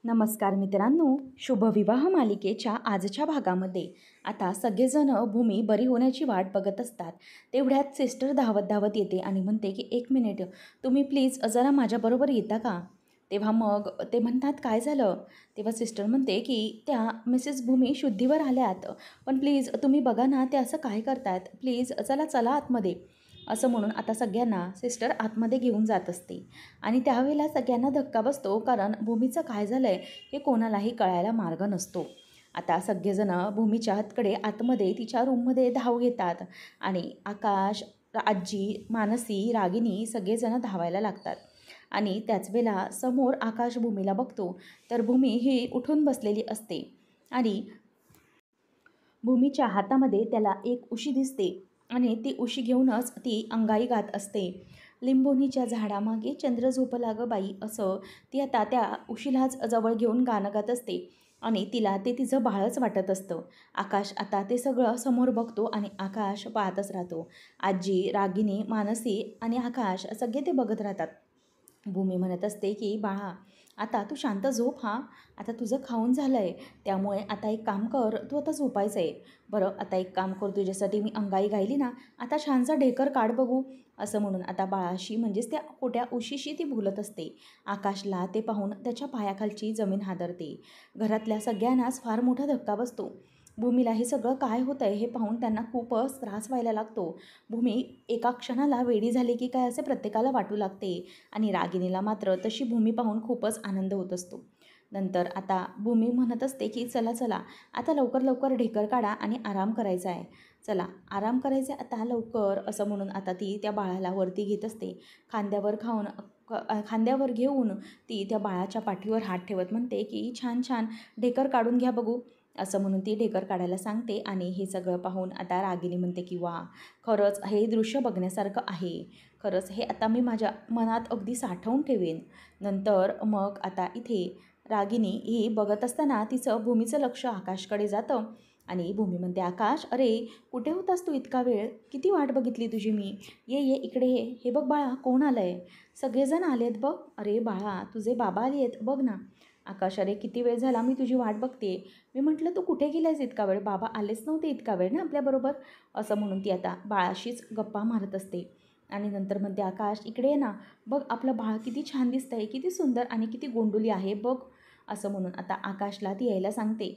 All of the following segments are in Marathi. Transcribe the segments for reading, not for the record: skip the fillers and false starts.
नमस्कार मित्रांनो, शुभविवाह मालिकेच्या आजच्या भागामध्ये आता सगळेजण भूमी बरी होण्याची वाट बघत असतात. तेवढ्यात सिस्टर धावत धावत येते आणि म्हणते की 1 मिनिट तुम्ही प्लीज जरा माझ्याबरोबर येता का. तेव्हा मग ते म्हणतात काय झालं. तेव्हा सिस्टर म्हणते की त्या मिसेस भूमी शुद्धीवर आल्यात, पण प्लीज तुम्ही बघा ना ते असं काय करतायत, प्लीज चला चला आतमध्ये. असं म्हणून आता सगळ्यांना सिस्टर आतमध्ये घेऊन जात असते आणि त्यावेळेला सगळ्यांना धक्का बसतो, कारण भूमीचं काय झालं आहे हे कोणालाही कळायला मार्ग नसतो. आता सगळेजणं भूमीच्याकडे आतमध्ये तिच्या रूममध्ये धाव घेतात आणि आकाश, आजी, मानसी, रागिनी सगळेजणं धावायला लागतात. आणि त्याच वेळेला समोर आकाश भूमीला बघतो तर भूमी ही उठून बसलेली असते आणि भूमीच्या हातामध्ये त्याला एक उशी दिसते आणि ती उशी घेऊनच ती अंगाई गात असते. लिंबोणीच्या झाडामागे चंद्र झोपला गं बाई, असं ती आता त्या उशीलाच जवळ घेऊन गाणं गात असते आणि तिला ते तिचं बाळच वाटत असतं. आकाश आता ते सगळं समोर बघतो आणि आकाश पाहतच राहतो. आजी, रागिनी, मानसी आणि आकाश सगळे ते बघत राहतात. भूमी म्हणत असते की बाळा, आता तू शांत झोप हां, आता तुझं खाऊन झालं आहे, त्यामुळे आता एक काम कर, तू आता झोपायचं आहे. बरं आता एक काम कर, तुझ्यासाठी मी अंगाई गायली ना, आता छानसा ढेकर काढ बघू. असं म्हणून आता बाळाशी म्हणजेच त्या खोट्या उशीशी ती बोलत असते. आकाशला ते पाहून त्याच्या पायाखालची जमीन हादरते. घरातल्या सगळ्यांनाच फार मोठा धक्का बसतो. भूमीला हे सगळं काय होतं आहे हे पाहून त्यांना खूपच त्रास व्हायला लागतो. भूमी एका क्षणाला वेडी झाली की काय असे प्रत्येकाला वाटू लागते आणि रागिनीला मात्र तशी भूमी पाहून खूपच आनंद होत असतो. नंतर आता भूमी म्हणत असते की चला चला आता लवकर लवकर ढेकर काढा आणि आराम करायचा आहे. चला आराम करायचा आहे आता लवकर. असं म्हणून आता ती त्या बाळाला वरती घेत असते. खांद्यावर घेऊन ती त्या बाळाच्या पाठीवर हात ठेवत म्हणते की छान छान ढेकर काढून घ्या बघू. असं म्हणून ती ढेकर काढायला सांगते आणि हे सगळं पाहून आता रागिनी म्हणते की वा, खरंच हे दृश्य बघण्यासारखं आहे. खरंच हे आता मी माझ्या मनात अगदी साठवून ठेवेन. नंतर मग आता इथे रागिनी ही बघत असताना तिचं भूमीचं लक्ष आकाशकडे जातं आणि भूमी म्हणते आकाश, अरे कुठे होतास तू इतका वेळ, किती वाट बघितली तुझी मी. ये ये इकडे ये, हे बघ बाळा कोण आलं आहे. सगळेजण आलेत बघ. अरे बाळा तुझे बाबा आले आहेत बघ ना. आकाश, अरे किती वेळ झाला मी तुझी वाट बघते. मी म्हटलं तू कुठे गेलायस इतका वेळ, बाबा आलेच नव्हते इतका वेळ ना आपल्याबरोबर. असं म्हणून ती आता बाळाशीच गप्पा मारत असते आणि नंतर म्हणते आकाश इकडे ये ना, बघ आपलं बाळ किती छान दिसतंय, किती सुंदर आणि किती गोंडुली आहे बघ. असं म्हणून आता आकाशला ती यायला सांगते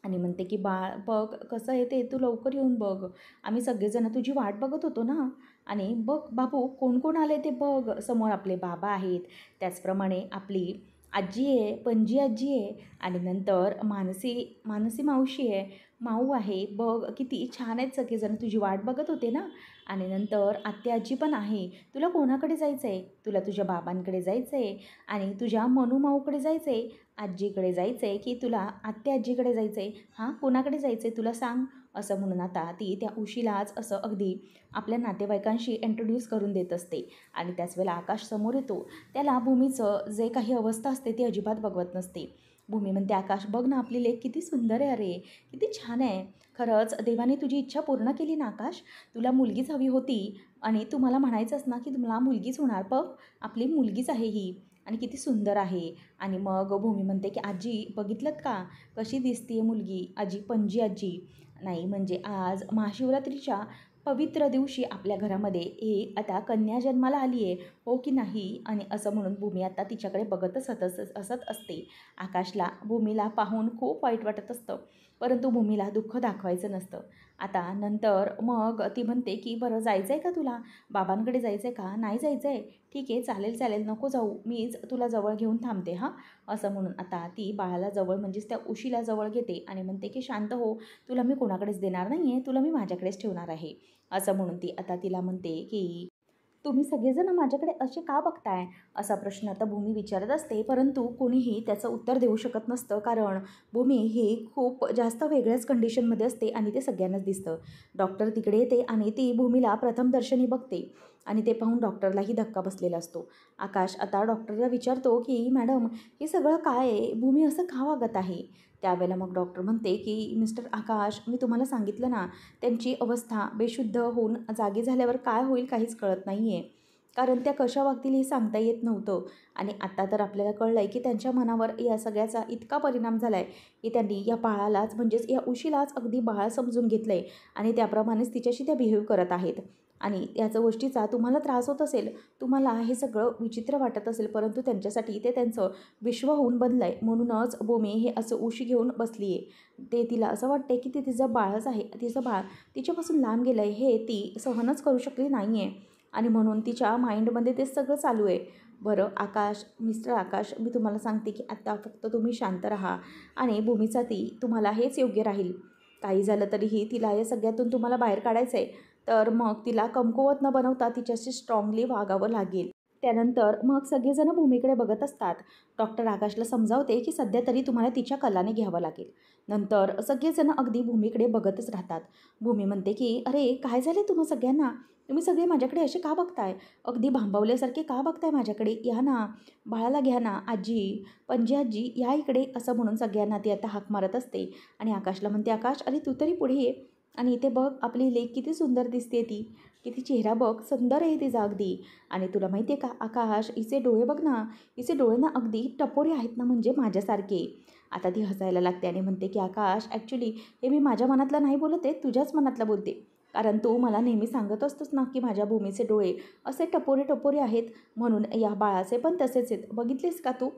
आणि म्हणते की बाळ बघ कसं आहे ते, तू लवकर येऊन बघ, आम्ही सगळेजण तुझी वाट बघत होतो ना. आणि बघ बाबू कोण कोण आले ते बघ, समोर आपले बाबा आहेत, त्याचप्रमाणे आपली आजी आहे, पणजी आजी आहे आणि नंतर मानसी मानसी मावशी आहे, माऊ आहे. बघ किती छान आहेत सगळेजण, तुझी वाट बघत होते ना. आणि नंतर आत्या आजी पण आहे. तुला कोणाकडे जायचं आहे, तुला तुझ्या बाबांकडे जायचं आहे आणि तुझ्या मनू माऊकडे जायचं आहे, आजीकडे जायचं आहे, की तुला आत्या आजीकडे जायचं आहे, हां कोणाकडे जायचं आहे तुला सांग. असं म्हणून आता ती त्या उशीलाच असं अगदी आपल्या नातेवाईकांशी इंट्रोड्यूस करून देत असते आणि त्याच वेळेला आकाश समोर येतो. त्याला भूमीचं जे काही अवस्था असते ती अजिबात बघवत नसते. भूमी म्हणते आकाश बघ ना आपली लेक किती सुंदर आहे, अरे किती छान आहे. खरंच देवाने तुझी इच्छा पूर्ण केली ना आकाश, तुला मुलगीच हवी होती आणि तू मला म्हणायचंस ना की तुम्हाला मुलगीच होणार, बघ आपली मुलगीच आहे ही आणि किती सुंदर आहे. आणि मग भूमी म्हणते की आजी बघितलंत का कशी दिसते मुलगी. आजी पणजी आजी नाही म्हणजे आज महाशिवरात्रीच्या पवित्र दिवशी आपल्या घरामध्ये एक आता कन्या जन्माला आली आहे, हो की नाही. आणि असं म्हणून भूमी आता तिच्याकडे बघतच असत असते. आकाशला भूमीला पाहून खूप वाईट वाटत असतं, परंतु भूमीला दुःख दाखवायचं नसतं. आता नंतर मग ती म्हणते की बरं जायचं आहे का तुला, बाबांकडे जायचं आहे का, नाही जायचं आहे, ठीक आहे चालेल चालेल नको जाऊ, मीच तुला जवळ घेऊन थांबते हां. असं म्हणून आता ती बाळाला जवळ म्हणजेच त्या उशीला जवळ घेते आणि म्हणते की शांत हो, तुला मी कोणाकडेच देणार नाही आहे, तुला मी माझ्याकडेच ठेवणार आहे. असं म्हणून ती आता तिला म्हणते की तुम्ही सगळेजण माझ्याकडे असे का बघताय, असा प्रश्न आता भूमी विचारत असते. परंतु कोणीही त्याचं उत्तर देऊ शकत नसतं, कारण भूमी ही खूप जास्त वेगळ्याच कंडिशनमध्ये असते आणि ते सगळ्यांनाच दिसतं. डॉक्टर तिकडे येते आणि ती भूमीला प्रथम दर्शनी बघते आणि ते पाहून डॉक्टरलाही धक्का बसलेला असतो. आकाश आता डॉक्टरला विचारतो की मॅडम हे सगळं काय आहे, भूमी असं का वागत आहे. त्यावेळेला मग डॉक्टर म्हणते की मिस्टर आकाश, मी तुम्हाला सांगितलं ना त्यांची अवस्था बेशुद्ध होऊन जागी झाल्यावर काय होईल काहीच कळत नाही आहे. कारण त्या कशा वागतील हे सांगता येत नव्हतं. आणि आता तर आपल्याला कळलं आहे की त्यांच्या मनावर या सगळ्याचा इतका परिणाम झाला आहे की त्यांनी या बाळालाच म्हणजेच या उशीलाच अगदी बाळ समजून घेतलं आहे आणि त्याप्रमाणेच तिच्याशी त्या बिहेव करत आहेत. आणि याच्या गोष्टीचा तुम्हाला त्रास होत असेल, तुम्हाला हे सगळं विचित्र वाटत असेल, परंतु त्यांच्यासाठी ते त्यांचं विश्व होऊन बनलं आहे. म्हणूनच भूमी हे असं उशी घेऊन बसली आहे. ते तिला असं वाटतं की ते तिचं बाळच आहे. तिचं बाळ तिच्यापासून लांब गेलं आहे हे ती सहनच करू शकली नाही आहे आणि म्हणून तिच्या माइंडमध्ये ते सगळं चालू आहे. बरं आकाश, मिस्टर आकाश, मी तुम्हाला सांगते की आत्ता फक्त तुम्ही शांत राहा आणि भूमीसाठी तुम्हाला हेच योग्य राहील. काही झालं तरीही तिला या सगळ्यातून तुम्हाला बाहेर काढायचं आहे, तर मग तिला कमकुवत न बनवता तिच्याशी स्ट्रॉंगली वागावं लागेल. त्यानंतर मग सगळेजण भूमीकडे बघत असतात. डॉक्टर आकाशला समजावते की सध्या तरी तुम्हाला तिच्या कलाने घ्यावं लागेल. नंतर सगळेजण अगदी भूमीकडे बघतच राहतात. भूमी म्हणते की अरे काय झाले तुम्हा सगळ्यांना? तुम्ही सगळे माझ्याकडे असे का बघताय? अगदी भांबावल्यासारखे का बघताय माझ्याकडे? या ना, बाळाला घ्या ना, आजी, पणजी आजी या इकडे, असं म्हणून सगळ्यांना ती आता हाक मारत असते. आणि आकाशला म्हणते, आकाश अरे तू तरी पुढे ये आणि इथे बघ आपली लेक किती सुंदर दिसते ती, किती चेहरा बघ सुंदर आहे तिचा अगदी. आणि तुला माहिती आहे का आकाश, हिचे डोळे बघ ना, हिचे डोळे ना अगदी टपोरे आहेत ना, म्हणजे माझ्यासारखे. आता ती हसायला लागते आणि म्हणते की आकाश ॲक्च्युली हे मी माझ्या मनातलं नाही बोलत आहे, तुझ्याच मनातलं बोलते. कारण तू मला नेहमी सांगत असतोस ना की माझ्या भूमीचे डोळे असे टपोरे टपोरे आहेत, म्हणून या बाळाचे पण तसेच आहेत, बघितलेस का तू?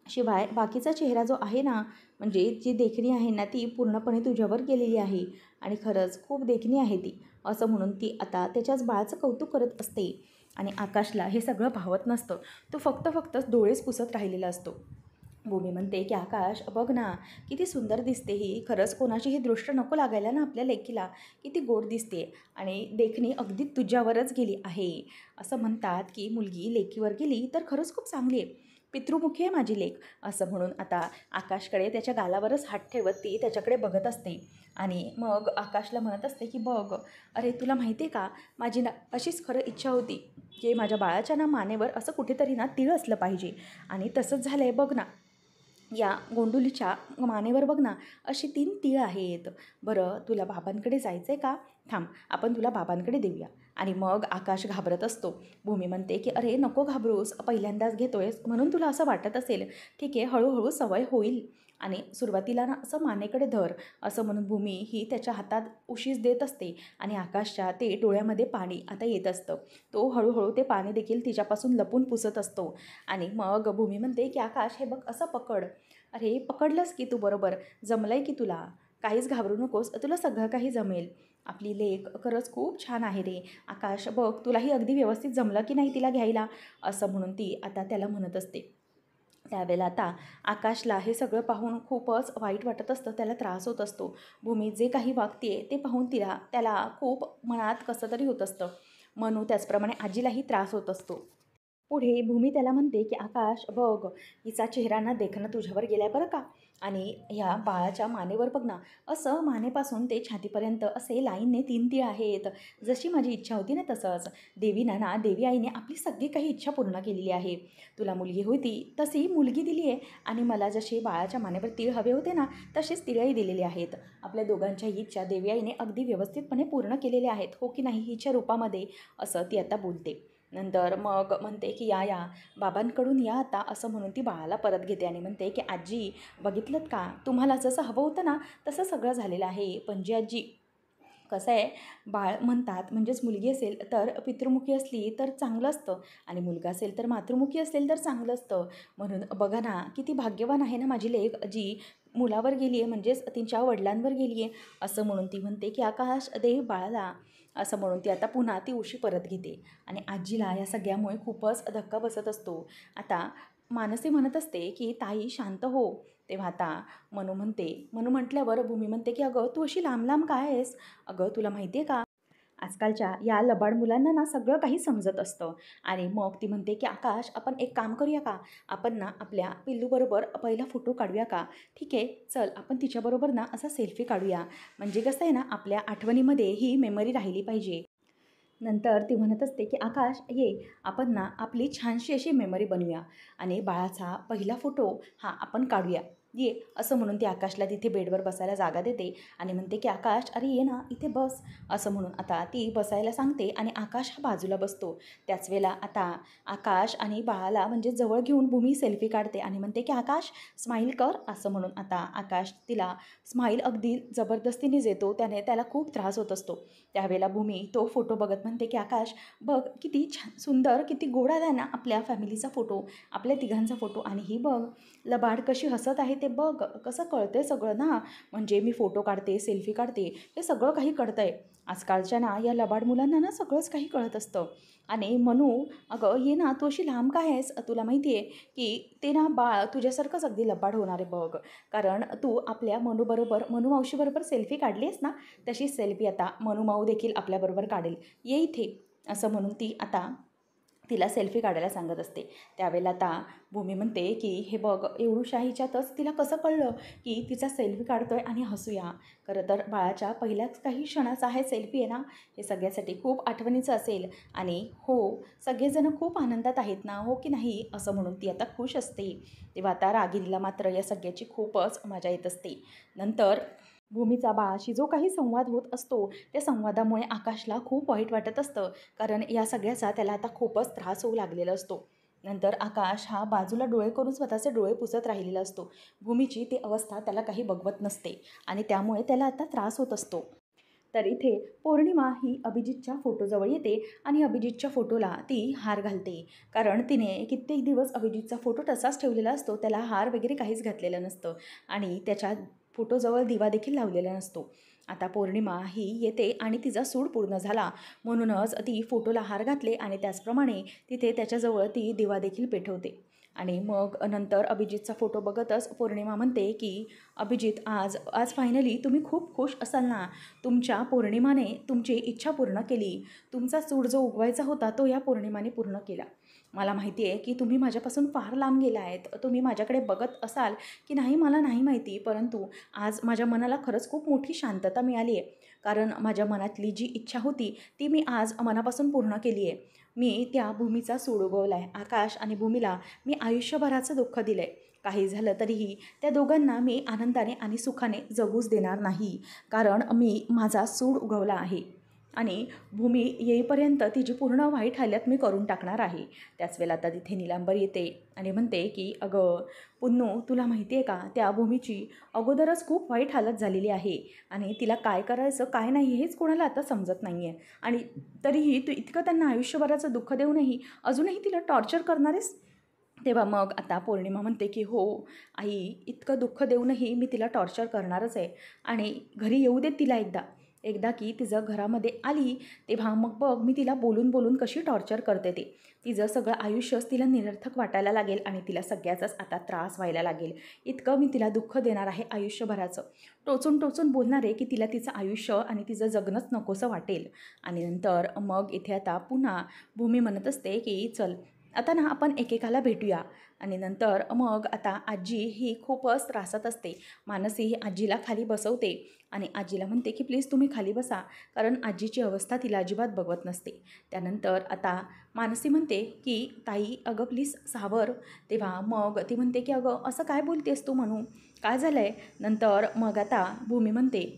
शिवाय बाकीचा चेहरा जो आहे ना, म्हणजे जी देखणी आहे ना ती पूर्णपणे तुझ्यावर गेलेली आहे आणि खरंच खूप देखणी आहे ती, असं म्हणून ती आता त्याच्याच बाळाचं कौतुक करत असते. आणि आकाशला हे सगळं भावत नसतं. तो फक्त डोळेच पुसत राहिलेला असतो. भूमी म्हणते की आकाश बघ ना, किती सुंदर दिसते ही, खरंच कोणाची ही दृष्ट नको लागायला ना आपल्या लेकीला, किती गोड दिसते आणि देखणी अगदी तुझ्यावरच गेली आहे. असं म्हणतात की मुलगी लेकीवर गेली तर खरंच खूप चांगली आहे, पितृमुखी आहे माझी लेक, असं म्हणून आता आकाशकडे त्याच्या गालावरच हात ठेवत ती त्याच्याकडे बघत असते. आणि मग आकाशला म्हणत असते की बघ, अरे तुला माहिती आहे का, माझी ना अशीच खरं इच्छा होती की माझ्या बाळाच्या ना मानेवर असं कुठेतरी ना तीळ असलं पाहिजे आणि तसंच झालं आहे बघ ना, या गोंडुलीच्या मानेवर बघ ना अशी 3 तीळ आहेत. बरं तुला बाबांकडे जायचं आहे का? थांब आपण तुला बाबांकडे देऊया. आणि मग आकाश घाबरत असतो. भूमी म्हणते की अरे नको घाबरूस, पहिल्यांदाच घेतोयस म्हणून तुला असं वाटत असेल, ठीक आहे हळूहळू सवय होईल आणि सुरुवातीला ना असं मानेकडे धर, असं म्हणून भूमी ही त्याच्या हातात उशीच देत असते. आणि आकाशच्या ते डोळ्यामध्ये पाणी आता येत असतं. तो हळूहळू ते पाणी देखील तिच्यापासून लपून पुसत असतो. आणि मग भूमी म्हणते की आकाश हे बघ असं पकड. अरे पकडलंस की तू बरोबर, जमलंय की तुला, काहीच घाबरू नकोस, तुला सगळं काही जमेल. आपली लेक खरंच खूप छान आहे रे आकाश, बघ तुलाही अगदी व्यवस्थित जमलं की नाही तिला घ्यायला, असं म्हणून ती आता त्याला म्हणत असते. त्यावेळेला आता आकाशला हे सगळं पाहून खूपच वाईट वाटत असतं, त्याला त्रास होत असतो. भूमी जे काही वागते ते पाहून त्याला खूप मनात कसं तरी होत असतं. म्हणून त्याचप्रमाणे आजीलाही त्रास होत असतो. पुढे भूमी त्याला म्हणते की आकाश बघ, हिचा चेहरा ना देखणं तुझ्यावर गेलाय बरं का. आणि ह्या बाळाच्या मानेवर बघ ना, असं मानेपासून ते छातीपर्यंत असे लाईनने 3 तीळ आहेत. जशी माझी इच्छा होती ना तसंच देवीनं ना, देवी आईने आपली सगळी काही इच्छा पूर्ण केलेली आहे. तुला मुलगी होती तशी मुलगी दिली आहे आणि मला जसे बाळाच्या मानेवर तीळ हवे होते ना तसेच तिळही दिलेले आहेत. आपल्या दोघांच्याही इच्छा देवी आईने अगदी व्यवस्थितपणे पूर्ण केलेल्या आहेत, हो की नाही हिच्या रूपामध्ये, असं ती आता बोलते. नंतर मग म्हणते की या बाबांकडून या आता, असं म्हणून ती बाळाला परत घेते आणि म्हणते की आजी बघितलंत का, तुम्हाला जसं हवं होतं ना तसं सगळं झालेलं आहे. पणजी आजी, कसं आहे, बाळ म्हणतात म्हणजेच मुलगी असेल तर पितृमुखी असली तर चांगलं असतं आणि मुलगा असेल तर मातृमुखी असेल तर चांगलं असतं. म्हणून बघा ना किती भाग्यवान आहे ना माझी लेक, जी मुलावर गेली आहे म्हणजेच तिच्या वडिलांवर गेली आहे, असं म्हणून ती म्हणते की आकाश दे बाळाला, असं म्हणून ती आता पुन्हा ती उशी परत घेते. आणि आजीला या सगळ्यामुळे खूपच धक्का बसत असतो. आता मानसी म्हणत असते की ताई शांत हो. तेव्हा आता मनू म्हटल्यावर भूमी म्हणते की अगं तू अशी लांब लांब काय आहेस? अगं तुला माहिती आहे का, आजकालच्या या लबाड मुलांना ना सगळं काही समजत असतं. आणि मग ती म्हणते की आकाश आपण एक काम करूया का, आपण ना आपल्या पिल्लूबरोबर पहिला फोटो काढूया का? ठीक आहे चल आपण तिच्याबरोबर ना असा सेल्फी काढूया, म्हणजे कसं आहे ना आपल्या आठवणीमध्ये ही मेमरी राहिली पाहिजे. नंतर ती म्हणत असते की आकाश ये, आपण ना आपली छानशी अशी मेमरी बनवूया आणि बाळाचा पहिला फोटो हा आपण काढूया. ये असं म्हणून ती आकाशला तिथे बेडवर बसायला जागा देते आणि म्हणते की आकाश अरे ये ना इथे बस असं म्हणून आता ती बसायला सांगते आणि आकाश हा बाजूला बसतो. त्याच वेळेला आता आकाश आणि बाळाला म्हणजे जवळ घेऊन भूमी सेल्फी काढते आणि म्हणते की आकाश स्माईल कर असं म्हणून आता आकाश तिला स्माईल अगदी जबरदस्तीनेच येतो. त्याला खूप त्रास होत असतो. त्यावेळेला भूमी तो फोटो बघत म्हणते की आकाश बघ किती छान सुंदर किती गोड आला ना आपल्या फॅमिलीचा फोटो, आपल्या तिघांचा फोटो आणि ही बघ लबाड कशी हसत आहे ते बघ, कसं कळतंय सगळं ना. म्हणजे मी फोटो काढते सेल्फी काढते हे सगळं काही कळतंय. आजकालच्या ना या लबाड मुलांना ना सगळंच काही कळत असतं. आणि म्हणू अगं ये ना तू अशी लांब काय आहेस, तुला माहिती आहे की ते ना बाळ तुझ्यासारखंच अगदी लबाड होणार आहे बघ. कारण तू आपल्या मनू मावशीबरोबर सेल्फी काढली आहेस ना, तशी सेल्फी आता मनू माऊ देखील आपल्याबरोबर काढेल, ये इथे असं म्हणून ती आता तिला सेल्फी काढायला सांगत असते. त्यावेळेला आता भूमी म्हणते की हे बघ एवढूशा ह्याच्यातच तिला कसं कळलं की तिचा सेल्फी काढतोय आणि हसूया. खरं तर बाळाच्या पहिल्याच काही क्षणाचा आहे सेल्फी आहे ना, हे सगळ्यासाठी खूप आठवणीचं असेल आणि हो सगळेजण खूप आनंदात आहेत ना, हो की नाही असं म्हणून ती आता खुश असते. तेव्हा आता रागिनीला मात्र या सगळ्याची खूपच मजा येत असते. नंतर भूमीचा बाळाशी जो काही संवाद होत असतो त्या संवादामुळे आकाशला खूप वाईट वाटत असतं. कारण या सगळ्याचा त्याला आता खूपच त्रास होऊ लागलेला असतो. नंतर आकाश हा बाजूला डोळे करून स्वतःचे डोळे पुसत राहिलेला असतो. भूमीची ती अवस्था त्याला काही बघवत नसते आणि त्यामुळे त्याला आता त्रास होत असतो. तर इथे पौर्णिमा ही अभिजितच्या फोटोजवळ येते आणि अभिजितच्या फोटोला ती हार घालते. कारण तिने कित्येक दिवस अभिजितचा फोटो तसाच ठेवलेला असतो, त्याला हार वगैरे काहीच घातलेलं नसतं आणि त्याच्या फोटोजवळ दिवा देखील लावलेला नसतो. आता पौर्णिमा ही येते आणि तिचा सूड पूर्ण झाला म्हणूनच ती फोटोला हार घातले आणि त्याचप्रमाणे तिथे त्याच्याजवळ ती दिवा देखील पेटवते. आणि मग नंतर अभिजितचा फोटो बघतच पौर्णिमा म्हणते की अभिजित आज आज फायनली तुम्ही खूप खुश असाल ना. तुमच्या पौर्णिमाने तुमची इच्छा पूर्ण केली. तुमचा सूड जो उगवायचा होता तो या पौर्णिमाने पूर्ण केला. मला माहिती आहे की तुम्ही माझ्यापासून फार लांब गेला आहेत. तुम्ही माझ्याकडे बघत असाल की नाही मला नाही माहिती, परंतु आज माझ्या मनाला खरंच खूप मोठी शांतता मिळाली आहे. कारण माझ्या मनातली जी इच्छा होती ती मी आज मनापासून पूर्ण केली आहे. मी त्या भूमीचा सूड उगवला आहे. आकाश आणि भूमीला मी आयुष्यभराचं दुःख दिलं आहे. काही झालं तरीही त्या दोघांना मी आनंदाने आणि सुखाने जगूच देणार नाही. कारण मी माझा सूड उगवला आहे आणि भूमी येईपर्यंत तिची पूर्ण वाईट हालत मी करून टाकणार आहे. त्याच वेळेला आता तिथे नीलांबर येते आणि म्हणते की अगं पुन्नू तुला माहिती आहे का त्या भूमीची अगोदरच खूप वाईट हालत झालेली आहे आणि तिला काय करायचं काय नाही हेच कोणाला आता समजत नाही आहे. आणि तरीही तू इतकं त्यांना आयुष्यभराचं दुःख देऊनही अजूनही तिला टॉर्चर करणार आहेस. तेव्हा मग आता पौर्णिमा म्हणते की हो आई इतकं दुःख देऊनही मी तिला टॉर्चर करणारच आहे आणि घरी येऊ देत तिला एकदा एकदा की तिचं घरामध्ये आली तेव्हा मग बघ मी तिला बोलून बोलून कशी टॉर्चर करते ते. तिचं सगळं आयुष्यच तिला निरर्थक वाटायला लागेल आणि तिला सगळ्याचाच आता त्रास व्हायला लागेल. इतकं मी तिला दुःख देणार आहे आयुष्यभराचं. टोचून टोचून बोलणार आहे की तिला तिचं आयुष्य आणि तिचं जगणंच नकोसं वाटेल. आणि नंतर मग इथे आता पुन्हा भूमी म्हणत असते की चल आता ना आपण एकेकाला भेटूया. आणि नंतर मग आता आजी ही खूपच त्रासात असते. मानसी ही आजीला खाली बसवते आणि आजीला म्हणते की प्लीज तुम्ही खाली बसा. कारण आजीची अवस्था तिला अजिबात बघवत नसते. त्यानंतर आता मानसी म्हणते की ताई अगं प्लीज सावर. तेव्हा मग ती म्हणते की अगं असं काय बोलतेस तू म्हणू, काय झालं आहे. नंतर मग आता भूमी म्हणते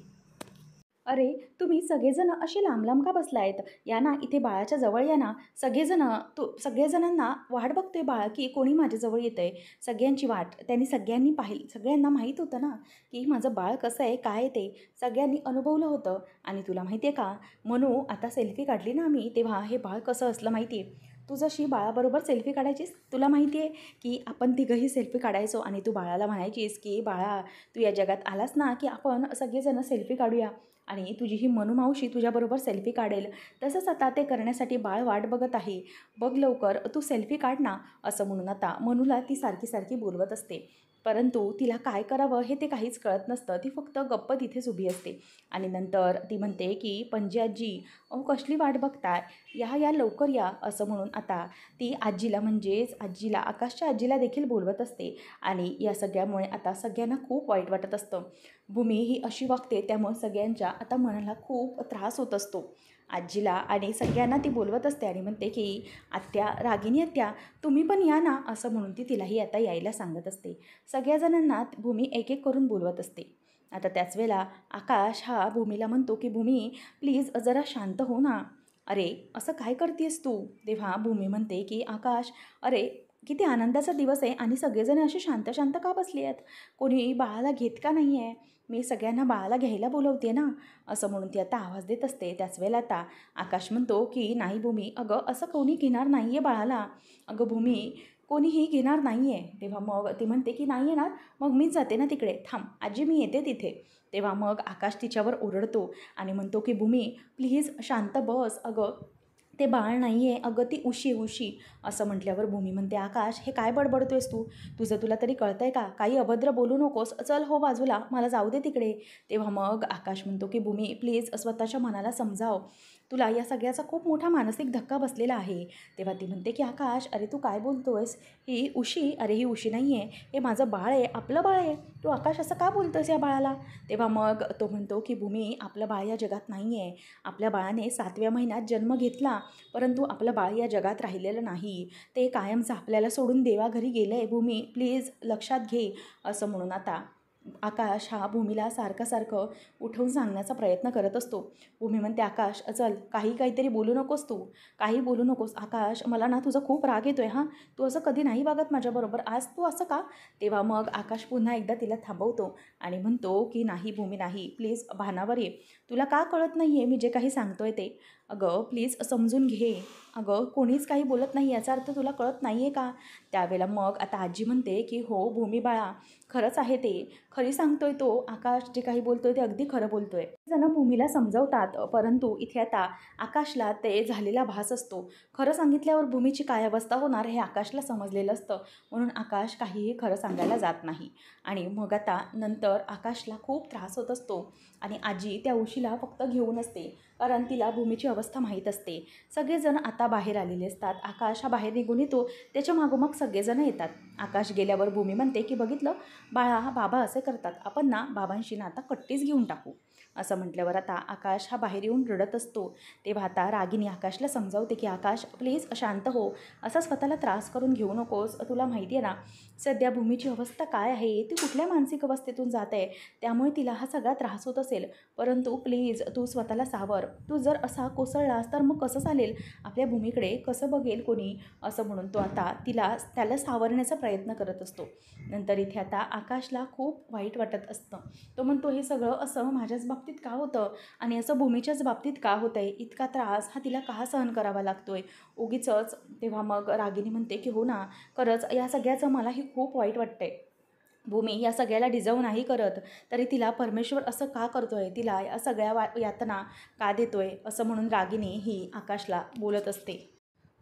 अरे तुम्ही सगळेजण असे लांब लांब का बसला आहेत, या ना इथे बाळाच्या जवळ या ना. सगळेजणांना वाट बघते बाळ की कोणी माझ्याजवळ येतं आहे. सगळ्यांची वाट त्यांनी सगळ्यांनी पाहिली. सगळ्यांना माहीत होतं ना की माझं बाळ कसं आहे काय आहे ते सगळ्यांनी अनुभवलं होतं. आणि तुला माहिती आहे का म्हणू आता सेल्फी काढली ना आम्ही तेव्हा हे बाळ कसं असलं माहिती आहे. तू जशी बाळाबरोबर सेल्फी काढायचीस तुला माहिती आहे की आपण तिघंही सेल्फी काढायचो आणि तू बाळाला म्हणायचीस की बाळा तू या जगात आलास ना की आपण सगळेजण सेल्फी काढूया आणि तुझी ही मनू मावशी तुझ्याबरोबर सेल्फी काढेल. तसंच आता ते करण्यासाठी बाळ वाट बघत आहे. बघ लवकर तू सेल्फी काढ ना असं म्हणून आता मनूला ती सारखी सारखी बोलवत असते. परंतु तिला काय करावं हे ते काहीच कळत नसतं. ती फक्त गप्प तिथेच उभी असते. आणि नंतर ती म्हणते की पणजी आजी अहो कसली वाट बघताय, या या लवकर या असं म्हणून आता ती आजीला म्हणजेच आजीला आकाशच्या आजीला देखील बोलवत असते. आणि या सगळ्यामुळे आता सगळ्यांना खूप वाईट वाटत असतं. भूमी ही अशी वागते त्यामुळे सगळ्यांच्या आता मनाला खूप त्रास होत असतो. आजीला आणि सगळ्यांना ती बोलवत असते आणि म्हणते की आत्या, रागिनी आत्या, तुम्ही पण या ना, असं म्हणून ती तिलाही आता यायला सांगत असते. सगळ्या जणांना भूमी एक एक करून बोलवत असते. आता त्याच वेळेला आकाश हा भूमीला म्हणतो की भूमी, प्लीज जरा शांत हो ना. अरे, असं काय करतेस तू? तेव्हा भूमी म्हणते की आकाश, अरे, किती आनंदाचा दिवस आहे आणि सगळेजण असे शांत शांत का बसले आहेत? कोणी बाळाला घेत का नाही आहे? मी सगळ्यांना बाळाला घ्यायला बोलवते ना, असं म्हणून ती आता आवाज देत असते. त्याच वेळेला आता आकाश म्हणतो की नाही भूमी, अगं असं कोणी घेणार नाही आहे बाळाला. अगं भूमी, कोणीही घेणार नाही आहे. तेव्हा मग ती म्हणते की नाही येणार, मग मीच जाते ना तिकडे, थांब आजी, मी येते तिथे. तेव्हा मग आकाश तिच्यावर ओरडतो आणि म्हणतो की भूमी, प्लीज शांत बस, अगं ते बाळ नाही आहे, अगं ती उशी उशी. असं म्हटल्यावर भूमी म्हणते, आकाश हे काय बडबडतोयस तू? तुझं तुला तरी कळतंय का? काही अभद्र बोलू नकोस, चल हो बाजूला, मला जाऊ दे तिकडे. तेव्हा मग आकाश म्हणतो की भूमी, प्लीज स्वतःच्या मनाला समजाव, तुला या सगळ्याचा खूप मोठा मानसिक धक्का बसलेला आहे. तेव्हा ती म्हणते की आकाश, अरे तू काय बोलतोयस? ही उशी, अरे ही उशी नाही आहे, हे माझं बाळ आहे, आपलं बाळ आहे. तू आकाश असं का बोलतोयस या बाळाला? तेव्हा मग तो म्हणतो की भूमी, आपलं बाळ या जगात नाही आहे. आपल्या बाळाने 7व्या महिन्यात जन्म घेतला, परंतु आपलं बाळ या जगात राहिलेलं नाही. ते कायमचं आपल्याला सोडून देवाघरी गेलं आहे. भूमी, प्लीज लक्षात घे. असं म्हणून आता आकाश हा भूमीला सारखं उठवून सांगण्याचा प्रयत्न करत असतो. भूमी म्हणते, आकाश चल, काहीतरी बोलू नकोस तू, काही बोलू नकोस. आकाश, मला ना तुझा खूप राग येतो आहे हां, तू असं कधी नाही वागत माझ्याबरोबर, आज तू असं का? तेव्हा मग आकाश पुन्हा एकदा तिला थांबवतो आणि म्हणतो की नाही भूमी नाही, प्लीज भानावर ये. तुला का कळत नाही आहे मी जे काही सांगतोय ते? अगं प्लीज समजून घे. अगं कोणीच काही बोलत नाही याचा अर्थ तुला कळत नाही आहे का? त्यावेळेला मग आता आजी म्हणते की हो भूमी बाळा, खरंच आहे ते, खरी सांगतोय तो, आकाश जे काही बोलतोय ते अगदी खरं बोलतोय. जण भूमीला समजवतात, परंतु इथे आता आकाशला ते झालेला भास असतो. खरं सांगितल्यावर भूमीची काय अवस्था होणार हे आकाशला समजलेलं असतं, म्हणून आकाश काहीही खरं सांगायला जात नाही. आणि मग आता नंतर आकाशला खूप त्रास होत असतो आणि आजी त्या उशीला फक्त घेऊन असते, कारण तिला भूमीची अवस्था माहीत असते. सगळेजण आता बाहेर आलेले असतात. आकाश हा बाहेर निघून येतो, त्याच्या मागोमाग सगळेजण येतात. आकाश गेल्यावर भूमी म्हणते की बघितलं बाळा, हा बाबा असे करतात, आपण ना बाबांशी ना आता कट्टीच घेऊन टाकू. असं म्हटल्यावर आता आकाश हा बाहेर येऊन रडत असतो. तेव्हा आता रागिनी आकाशला समजावते की आकाश प्लीज शांत हो, असा स्वतःला त्रास करून घेऊ नकोस. तुला माहिती आहे ना सध्या भूमीची अवस्था काय आहे, ती कुठल्या मानसिक अवस्थेतून जात आहे, त्यामुळे तिला हा सगळा त्रास होत असेल. परंतु प्लीज तू स्वतःला सावर, तू जर असा कोसळलास तर मग कसं चालेल, आपल्या भूमीकडे कसं बघेल कोणी? असं म्हणून तो आता त्याला सावरण्याचा प्रयत्न करत असतो. नंतर इथे आता आकाशला खूप वाईट वाटत असतं. तो म्हणतो हे सगळं असं माझ्याच बाबतीत का होतं आणि असं भूमीच्याच बाबतीत का होतं आहे? इतका त्रास हा तिला का सहन करावा लागतो आहे उगीचच? तेव्हा मग रागिनी म्हणते की हो ना, खरंच या सगळ्याचं मलाही खूप वाईट वाटतं आहे. भूमी या सगळ्याला डिझर्व नाही करत, तरी तिला परमेश्वर असं का करतो आहे, तिला या सगळ्या यातना का देतो आहे? असं म्हणून रागिनी ही आकाशला बोलत असते.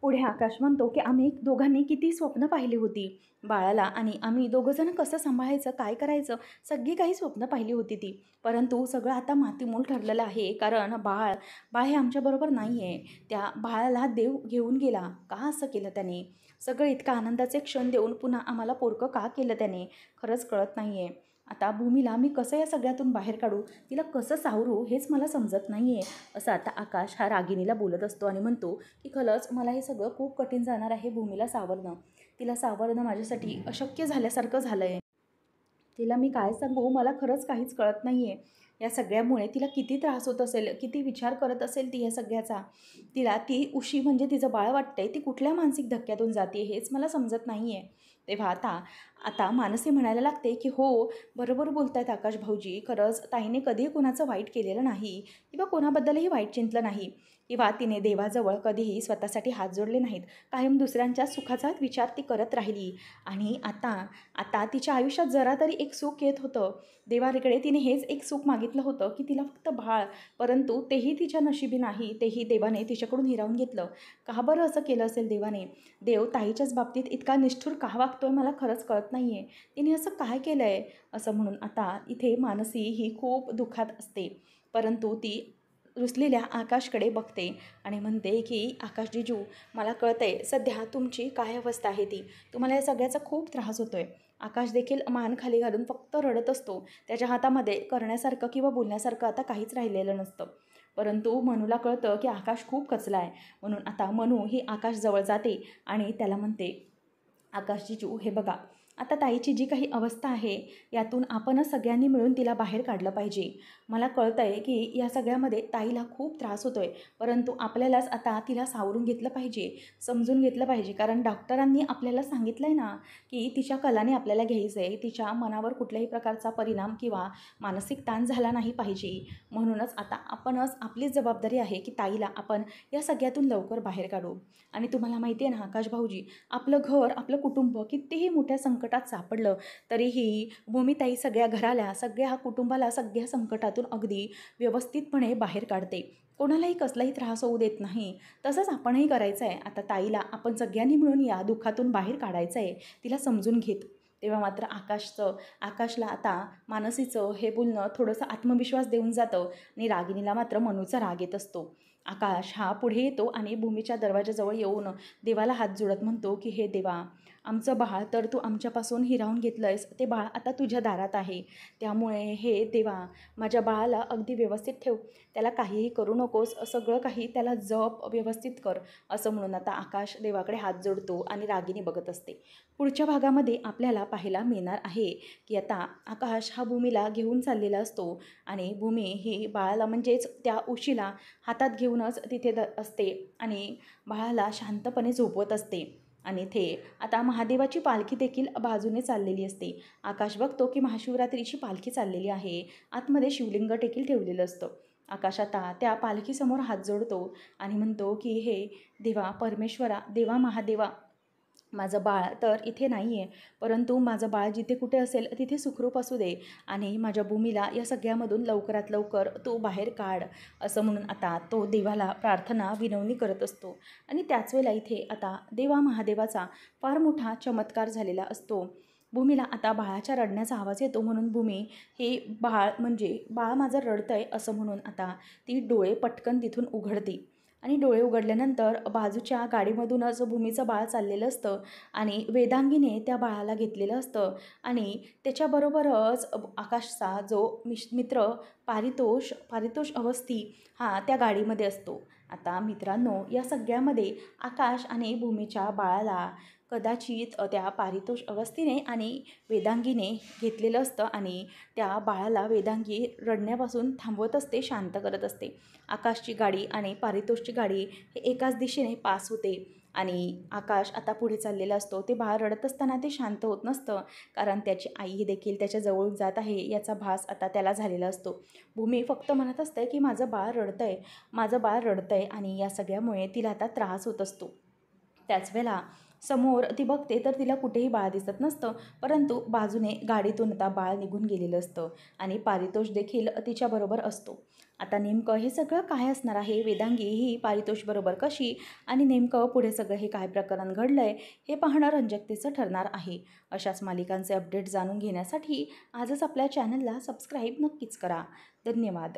पुढे आकाश म्हणतो की आम्ही दोघांनी किती स्वप्न पाहिली होती बाळाला, आणि आम्ही दोघंजणं कसं सांभाळायचं, काय करायचं, सगळी काही स्वप्न पाहिली होती ती. परंतु सगळं आता मातीमोल ठरलेलं आहे, कारण बाळ हे आमच्याबरोबर नाही आहे. त्या बाळाला देव घेऊन गेला. का असं केलं त्याने? सगळं इतकं आनंदाचे क्षण देऊन पुन्हा आम्हाला पोरकं का केलं त्याने? खरंच कळत नाही आहे. आता भूमीला मी कसं या सगळ्यातून बाहेर काढू, तिला कसं सावरू हेच मला समजत नाही आहे. असं आता आकाश हा रागिनीला बोलत असतो आणि म्हणतो की खरंच मला हे सगळं खूप कठीण जाणार आहे भूमीला सावरणं. तिला सावरणं माझ्यासाठी अशक्य झाल्यासारखं झालं आहे. तिला मी काय सांगू, मला खरंच काहीच कळत नाही आहे. या सगळ्यामुळे तिला किती त्रास होत असेल, किती विचार करत असेल ती या सगळ्याचा. तिला ती उशी म्हणजे तिचं बाळ वाटतंय, ती कुठल्या मानसिक धक्क्यातून जाते हेच मला समजत नाही आहे. तेव्हा आता आता मानसी म्हणायला लागते की हो, बरोबर बोलतायत आकाश भाऊजी, खरंच ताईने कधीही कोणाचं वाईट केलेलं नाही किंवा कोणाबद्दलही वाईट चिंतलं नाही, किंवा तिने देवाजवळ कधीही स्वतःसाठी हात जोडले नाहीत. कायम दुसऱ्यांच्या सुखाचाच विचार ती करत राहिली. आणि आता आता तिच्या आयुष्यात जरा तरी एक सुख येत होतं. देवाकडे तिने हेच एक सुख मागितलं होतं की तिला फक्त बाळ, परंतु तेही तिच्या नशिबी नाही, तेही देवाने तिच्याकडून हिरावून घेतलं. का बरं असं केलं असेल देवाने? देव ताईच्याच बाबतीत इतका निष्ठुर का वागतोय मला खरंच कळत नाही आहे. तिने असं काय केलं आहे? असं म्हणून आता इथे मानसी ही खूप दुःखात असते. परंतु ती रुसलेल्या आकाशकडे बघते आणि म्हणते की आकाश जिजू, मला कळतंय सध्या तुमची काय अवस्था आहे ती, तुम्हाला या सगळ्याचा खूप त्रास होतो आहे. आकाश देखील मान खाली घालून फक्त रडत असतो. त्याच्या हातामध्ये करण्यासारखं किंवा बोलण्यासारखं आता काहीच राहिलेलं नसतं. परंतु मनूला कळतं की आकाश खूप खचला आहे. म्हणून आता मनू ही आकाशजवळ जाते आणि त्याला म्हणते, आकाश जीजू हे बघा, आता ताईची जी काही अवस्था आहे यातून आपणच सगळ्यांनी मिळून तिला बाहेर काढलं पाहिजे. मला कळतं आहे की या सगळ्यामध्ये ताईला खूप त्रास होतो आहे, परंतु आपल्यालाच आता तिला सावरून घेतलं पाहिजे, समजून घेतलं पाहिजे. कारण डॉक्टरांनी आपल्याला सांगितलं आहे ना की तिच्या कलाने आपल्याला घ्यायचं आहे, तिच्या मनावर कुठल्याही प्रकारचा परिणाम किंवा मानसिक ताण झाला नाही पाहिजे. म्हणूनच आता आपणच आपलीच जबाबदारी आहे की ताईला आपण या सगळ्यातून लवकर बाहेर काढू. आणि तुम्हाला माहिती आहे ना आकाश भाऊजी, आपलं घर, आपलं कुटुंब कितीही मोठ्या संकटात सापडलं तरीही भूमिताई सगळ्या घराला, सगळ्या कुटुंबाला सगळ्या संकटातून अगदी व्यवस्थितपणे बाहेर काढते. कोणालाही कसलाही त्रास होऊ देत नाही. तसंच आपणही करायचं आहे. आता ताईला आपण सगळ्यांनी मिळून या दुःखातून बाहेर काढायचं आहे, तिला समजून घेत. तेव्हा मात्र आकाशला आता मानसीचं हे बोलणं थोडंसं आत्मविश्वास देऊन जातं आणि रागिणीला मात्र मनूचा राग येत असतो. आकाश हा पुढे येतो आणि भूमीच्या दरवाजाजवळ येऊन देवाला हात जोडत म्हणतो की हे देवा, आमचं बाळ तर तू आमच्यापासून हिरावून घेतलं आहेस, ते बाळ आता तुझ्या दारात आहे. त्यामुळे हे देवा, माझ्या बाळाला अगदी व्यवस्थित ठेव, त्याला काहीही करू नकोस, सगळं काही त्याला जप, व्यवस्थित कर, असं म्हणून आता आकाश देवाकडे हात जोडतो आणि रागिनी बघत असते. पुढच्या भागामध्ये आपल्याला पाहायला मिळणार आहे की आता आकाश हा भूमीला घेऊन चाललेला असतो आणि भूमी ही बाळाला म्हणजेच त्या उशीला हातात घेऊनच तिथे असते आणि बाळाला शांतपणे झोपवत असते. आणि इथे आता महादेवाची पालखी देखील बाजूने चाललेली असते. आकाश बघतो की महाशिवरात्रीची पालखी चाललेली आहे, आतमध्ये शिवलिंग देखील ठेवलेलं असतं. आकाश आता त्या पालखीसमोर हात जोडतो आणि म्हणतो की हे देवा, परमेश्वरा, देवा महादेवा, माझं बाळ तर इथे नाही आहे, परंतु माझं बाळ जिथे कुठे असेल तिथे सुखरूप असू दे आणि माझ्या भूमीला या सगळ्यामधून लवकरात लवकर तू बाहेर काढ, असं म्हणून आता तो देवाला प्रार्थना विनवणी करत असतो. आणि त्याच वेळेला इथे आता देवा महादेवाचा फार मोठा चमत्कार झालेला असतो. भूमीला आता बाळाच्या रडण्याचा आवाज येतो म्हणून भूमी हे बाळ म्हणजे बाळ माझं रडतंय असं म्हणून आता ती डोळे पटकन तिथून उघडते. आणि डोळे उघडल्यानंतर बाजूच्या गाडीमधूनच भूमीचं बाळ चाललेलं असतं आणि वेदांगीने त्या बाळाला घेतलेलं असतं आणि त्याच्याबरोबरच आकाशचा जो मित्र पारितोष अवस्थी हा त्या गाडीमध्ये असतो. आता मित्रांनो, या सगळ्यामध्ये आकाश आणि भूमीच्या बाळाला कदाचित त्या पारितोष अवस्थीने आणि वेदांगीने घेतलेलं असतं आणि त्या बाळाला वेदांगी रडण्यापासून थांबवत असते, शांत करत असते. आकाशची गाडी आणि पारितोषची गाडी हे एकाच दिशेने पास होते आणि आकाश आता पुढे चाललेला असतो. ते बाळ रडत असताना ते शांत होत नसतं, कारण त्याची आई देखील त्याच्या जवळून जात आहे याचा भास आता त्याला झालेला असतो. भूमी फक्त म्हणत असते की माझं बाळ रडतंय, माझं बाळ रडतंय आणि या सगळ्यामुळे तिला आता त्रास होत असतो. त्याच वेळेला समोर ती बघते तर तिला कुठेही बाळ दिसत नसतं, परंतु बाजूने गाडीतून आता बाळ निघून गेलेलं असतं आणि पारितोष देखील तिच्याबरोबर असतो. आता नेमकं हे सगळं काय असणार आहे, वेदांगी ही पारितोषबरोबर कशी आणि नेमकं पुढे सगळं हे काय प्रकरण घडलं आहे हे पाहणं रंजकतेचं ठरणार आहे. अशाच मालिकांचे अपडेट जाणून घेण्यासाठी आजच आपल्या चॅनलला सबस्क्राईब नक्कीच करा. धन्यवाद.